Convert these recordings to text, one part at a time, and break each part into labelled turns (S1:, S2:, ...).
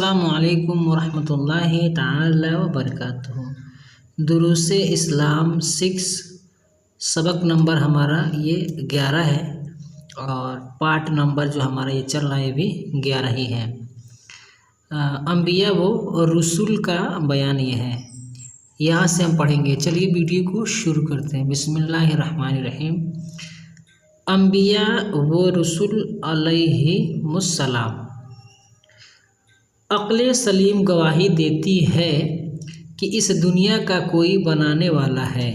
S1: अस्सलामुअलैकुम वरहमतुल्लाहि ताला वबरकातुहू। दुरूस इस्लाम 6 सबक नंबर हमारा ये 11 है और पार्ट नंबर जो हमारा ये चल रहा है ये भी 11 ही है। अंबिया व रसूल का बयान ये है, यहाँ से हम पढ़ेंगे। चलिए वीडियो को शुरू करते हैं। बिस्मिल्लाहिर्रहमानिर्रहीम। अंबिया व रसूल अलैहिमुस्सलाम। अक्ल सलीम गवाही देती है कि इस दुनिया का कोई बनाने वाला है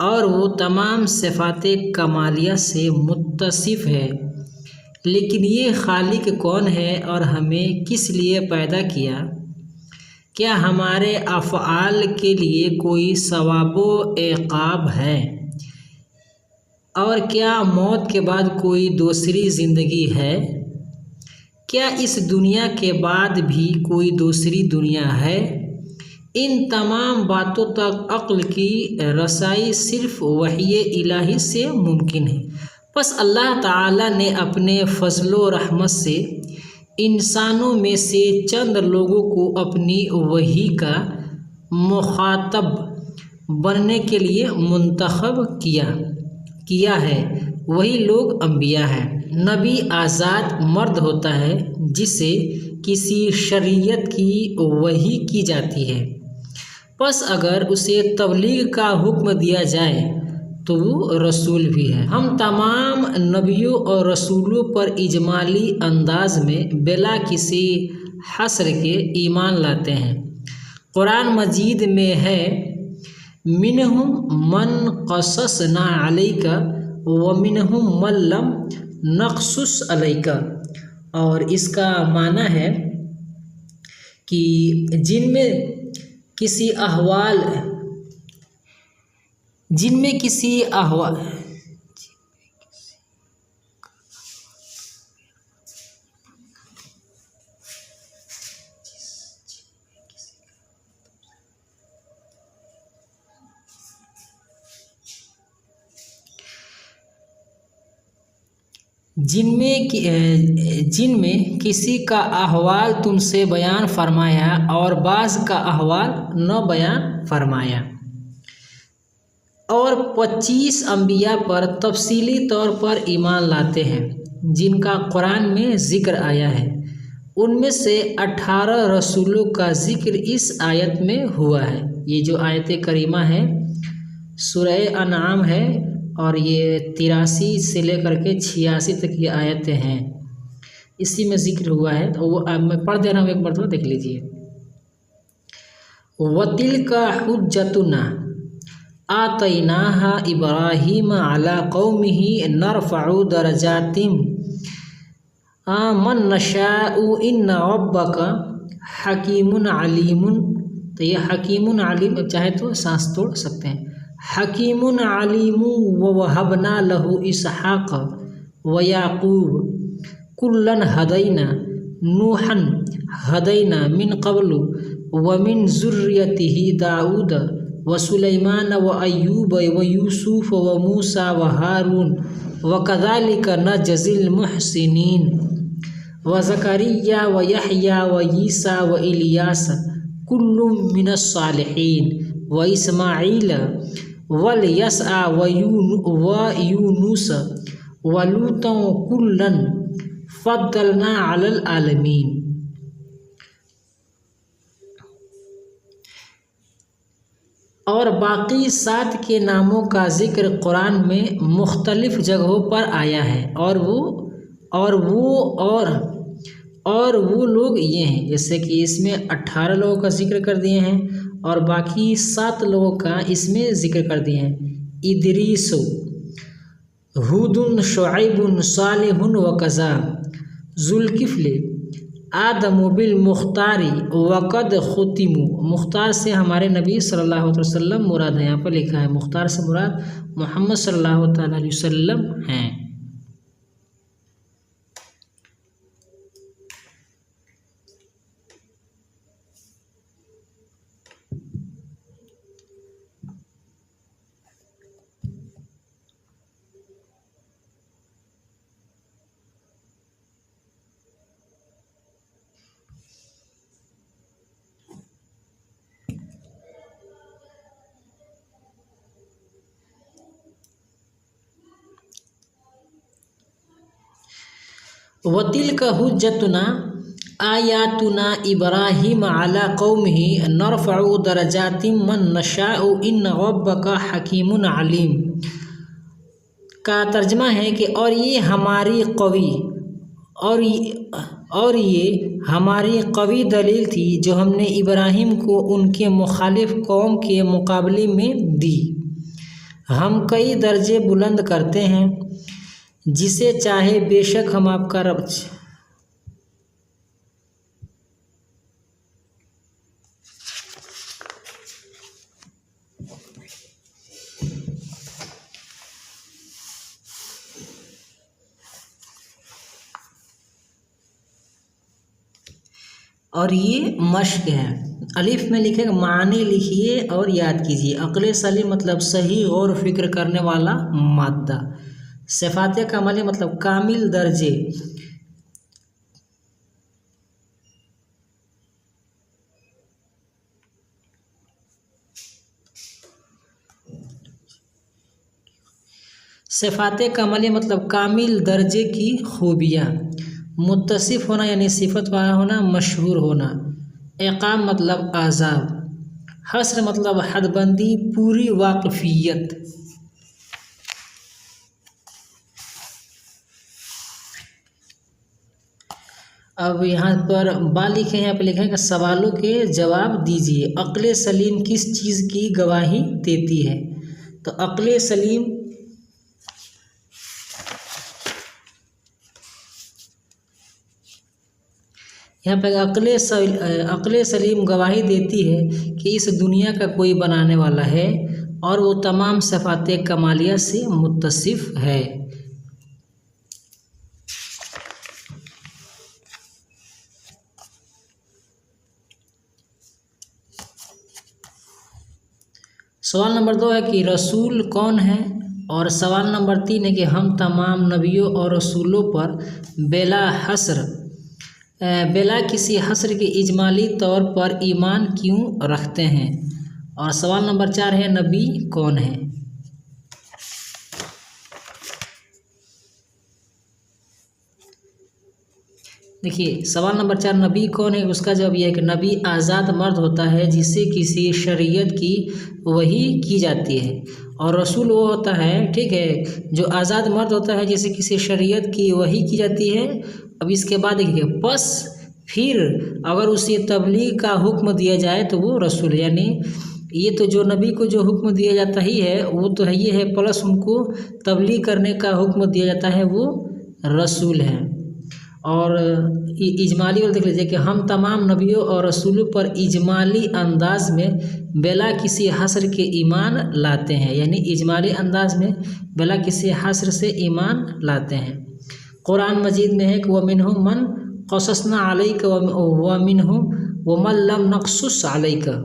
S1: और वो तमाम सिफ़ाते कमालिया से मुत्तसिफ़ है। लेकिन ये खालिक कौन है और हमें किस लिए पैदा किया? क्या हमारे अफ़आल के लिए कोई सवाबो इक़ाब है? और क्या मौत के बाद कोई दूसरी ज़िंदगी है? क्या इस दुनिया के बाद भी कोई दूसरी दुनिया है? इन तमाम बातों तक अक्ल की रसाई सिर्फ़ वही इलाही से मुमकिन है। बस अल्लाह ताला ने अपने फ़ज़ल रहमत से इंसानों में से चंद लोगों को अपनी वही का मुखातब बनने के लिए मुंतखब किया है। वही लोग अंबिया हैं। नबी आज़ाद मर्द होता है जिसे किसी शरीयत की वही की जाती है। बस अगर उसे तबलीग का हुक्म दिया जाए तो वो रसूल भी है। हम तमाम नबियों और रसूलों पर इजमाली अंदाज में बिला किसी हस्र के ईमान लाते हैं। कुरान मजीद में है, मिनहुम मन क़ससना अलैका व मिनहुम मन लम नक़्सुस अलैका। और इसका माना है कि जिनमें किसी अहवाल जिनमें किसी का अहवाल तुमसे बयान फरमाया और बाज़ का अहवाल न बयान फरमाया। और 25 अंबिया पर तफसीली तौर पर ईमान लाते हैं जिनका कुरान में ज़िक्र आया है। उनमें से 18 रसूलों का ज़िक्र इस आयत में हुआ है। ये जो आयत करीमा है सूरह अनआम है और ये 83 से लेकर के 86 तक ये आयतें हैं, इसी में ज़िक्र हुआ है। तो वो मैं पढ़ दे रहा हूँ, एक मरतबा देख लीजिए। वतिल्का हुज्जतुना आतैनाहा इब्राहीम अला कौमिही नरफ़उ दरजातिम मन नशाउ इन्ना रब्बका हकीमुन अलीमुन। तो ये हकीमुन अलीम चाहे तो सांस तोड़ सकते हैं। हकीमुन अलीमु व वहबना लहु इसहाक़ व याक़ूब कुल्लन हदैना नूहन हदैना मिन क़ब्लु व मिन ज़ुर्रियतिही दाऊद व सुलैमान व अय्यूब व यूसुफ व मूसा व हारून व कज़ालिका नजज़िल मुहसिनीन व ज़करिया व यहया व ईसा व इलियास कुल्लुम मिनस सालिहीन व इस्माईल वल यसआ व यूनुस व लूता कुल्लन फ़द्दलना अलल आलमीन। और बाकी 7 के नामों का ज़िक्र कुरान में मुख्तलिफ़ जगहों पर आया है और वो लोग ये हैं, जैसे कि इसमें 18 लोगों का जिक्र कर दिए हैं और बाकी 7 लोगों का इसमें ज़िक्र कर दिए हैं। इदरीस, हुदुन, शुआइबुन, सालिहुन व कज़ा, जुल्किफ्ल, आदम बिल मुख्तारी वक़द खुतिमु। मुख्तार से हमारे नबी सल्लल्लाहु अलैहि वसल्लम मुराद है। यहाँ पर लिखा है मुख्तार से मुराद मोहम्मद सल्लल्लाहु अलैहि वसल्लम हैं। वतिल्का हुज्जतुना आयातुना इब्राहिम अला कौमिही नरफ़उ दरजातिम मन नशाउ इन्न रब्बका हकीमुन अलीम का तर्जमा है कि और ये हमारी कवी दलील थी जो हमने इब्राहिम को उनके मुखालिफ कौम के मुकाबले में दी। हम कई दर्जे बुलंद करते हैं जिसे चाहे बेशक हम आपका रब। और ये मश्क है। अलिफ में लिखेगा मानी लिखिए और याद कीजिए। अक्ल सलीम मतलब सही गौर फिक्र करने वाला मादा। सिफ़ात कमली मतलब कामिल दर्जे। सिफ़ात कमली मतलब कामिल दर्जे की खूबियाँ। मुत्तसिफ होना यानी सिफत वाला होना, मशहूर होना। इक़ाम मतलब आज़ाब। हस्र मतलब हदबंदी, पूरी वाक़फ़ियत। अब यहाँ पर बा लिखे हैं, यहाँ पर लिखा है कि सवालों के जवाब दीजिए। अक्ल सलीम किस चीज़ की गवाही देती है? तो अक्ल सलीम यहाँ पर अक्ल सलीम गवाही देती है कि इस दुनिया का कोई बनाने वाला है और वो तमाम सिफ़ात कमालिया से मुत्तसिफ है। सवाल नंबर 2 है कि रसूल कौन है, और सवाल नंबर 3 है कि हम तमाम नबियों और रसूलों पर बेला किसी हस्र के इजमाली तौर पर ईमान क्यों रखते हैं। और सवाल नंबर 4 है नबी कौन है। देखिए सवाल नंबर 4 नबी कौन है, उसका जवाब यह है कि नबी आज़ाद मर्द होता है जिससे किसी शरीयत की वही की जाती है, और रसूल वो होता है, ठीक है, जो आज़ाद मर्द होता है जिससे किसी शरीयत की वही की जाती है। अब इसके बाद देखिए बस फिर अगर उसे तबलीग का हुक्म दिया जाए तो वो रसूल, यानी ये तो जो नबी को जो हुक्म दिया जाता ही है वो तो है ये है, प्लस उनको तबलीग करने का हुक्म दिया जाता है, वो रसूल है। और इजमाली और देख लीजिए कि हम तमाम नबियों और रसूलों पर इजमाली अंदाज में बेला किसी हस्र के ईमान लाते हैं, यानी इजमाली अंदाज में बेला किसी हस्र से ईमान लाते हैं। कुरान मजीद में है कि वमिनहुम मन क़ससना अलैका वमिनहुम वमन लम नक़्सुस अलैका।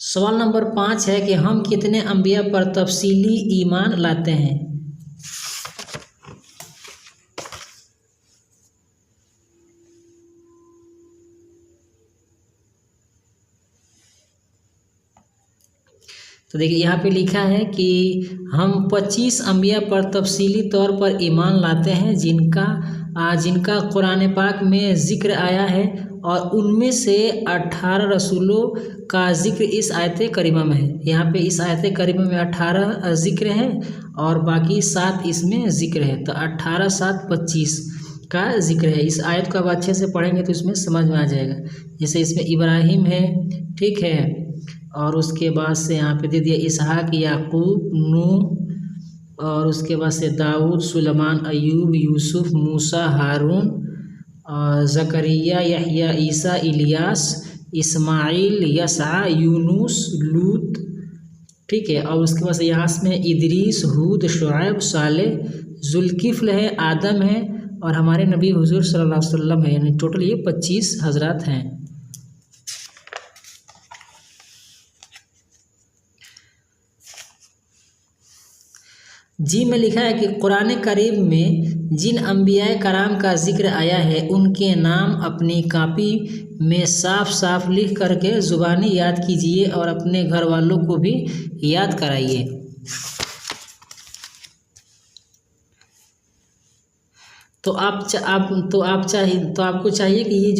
S1: सवाल नंबर 5 है कि हम कितने अंबिया पर तफसीली ईमान लाते हैं। तो देखिए यहाँ पे लिखा है कि हम 25 अंबिया पर तफसीली तौर पर ईमान लाते हैं जिनका कुरान पाक में ज़िक्र आया है, और उनमें से 18 रसूलों का ज़िक्र इस आयत करीमा में है। यहाँ पे इस आयत करीमा में 18 ज़िक्र है और बाकी 7 इसमें ज़िक्र है, तो 18 7 25 का ज़िक्र है। इस आयत को अब अच्छे से पढ़ेंगे तो इसमें समझ में आ जाएगा। जैसे इसमें इब्राहिम है, ठीक है, और उसके बाद से यहाँ पे दे दिया इसहाक, याकूब, नूह, और उसके बाद से दाऊद, सुलेमान, अयूब, यूसुफ, मूसा, हारून, ज़करिया, यहया, ईसा, इलियास, इस्माइल, यसा, यूनुस, लूत, ठीक है, और उसके बाद से यहाँ में इदरीस, हूद, शुआयब, सालेह, जुल्किफ्ल है, आदम है, और हमारे नबी हुजूर सल्लल्लाहु अलैहि वसल्लम है, यानी टोटल ये 25 हजरात हैं। जी में लिखा है कि कुरान करीम में जिन अंबियाए कराम का जिक्र आया है उनके नाम अपनी कॉपी में साफ साफ लिख करके ज़ुबानी याद कीजिए और अपने घर वालों को भी याद कराइए। तो आपको चाहिए कि ये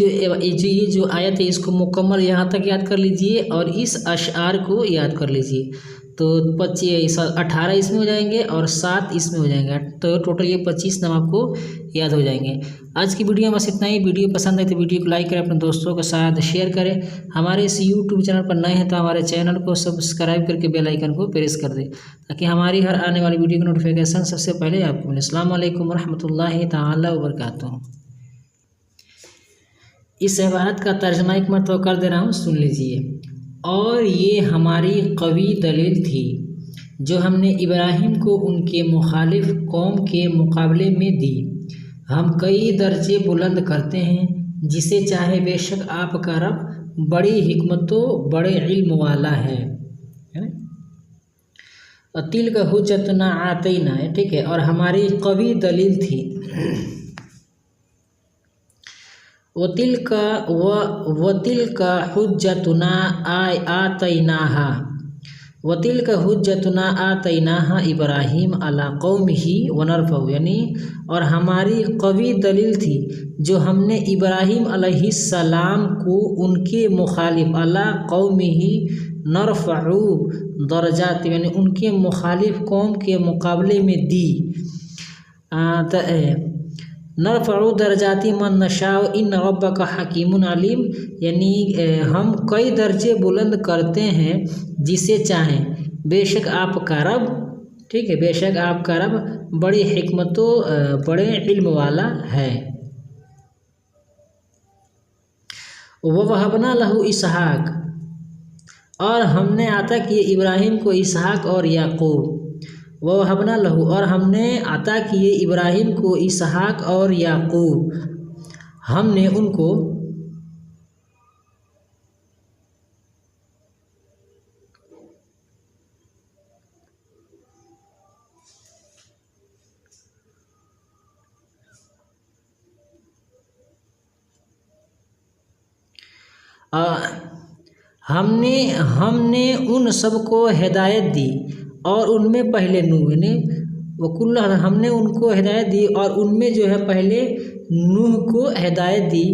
S1: जो आयत है इसको मुकम्मल यहाँ तक याद कर लीजिए और इस अशआर को याद कर लीजिए। तो 18 इसमें हो जाएंगे और 7 इसमें हो जाएंगे, तो टोटल ये 25 नाम आपको याद हो जाएंगे। आज की वीडियो में बस इतना ही। वीडियो पसंद आए तो वीडियो को लाइक करें, अपने दोस्तों के साथ शेयर करें। हमारे इस यूट्यूब चैनल पर नए हैं तो हमारे चैनल को सब्सक्राइब करके बेल आइकन को प्रेस कर दें ताकि हमारी हर आने वाली वीडियो की नोटिफिकेशन सबसे पहले आपको मिले। अस्सलाम वालेकुम रहमतुल्लाहि ताला व बरकातुहू। इस इबारत का तर्जुमा एक मरतबा कर दे रहा हूँ, सुन लीजिए। और ये हमारी कवी दलील थी जो हमने इब्राहिम को उनके मुखालिफ कौम के मुकाबले में दी। हम कई दर्जे बुलंद करते हैं जिसे चाहे, बेशक आपका रब बड़ी हिकमतों बड़े इल्म वाला है। तिल का हुज्जतना आतैना है, ठीक है। और हमारी कवी दलील थी वतिल का हुज्जतुना आतैनाहा इब्राहिम अला कौमिही व नरफऊ, यानी और हमारी कवी दलील थी जो हमने इब्राहिम अलैहिस्सलाम को उनके मुखालिफ अला कौमिही नरफऊ दर्जात, यानी उनके मुखालिफ कौम के मुकाबले में दी। नरफ़उ दर्जाती मन नशाओ इन रब्बका हकीमुन अलीम, यानी हम कई दर्जे बुलंद करते हैं जिसे चाहें, बेशक आपका रब, ठीक है, बेशक आपका रब बड़ी हिकमतों बड़े इल्म वाला है। ववहबना लहू इसहाक, और हमने अता किए इब्राहिम को इसहाक और याकूब। वहबना लहू, और हमने अता किए इब्राहिम को इसहाक और याकूब, हमने उनको हमने उन सबको हिदायत दी और उनमें पहले नूह ने वकुल्ला, हमने उनको हिदायत दी और उनमें जो है पहले नूह को हिदायत दी।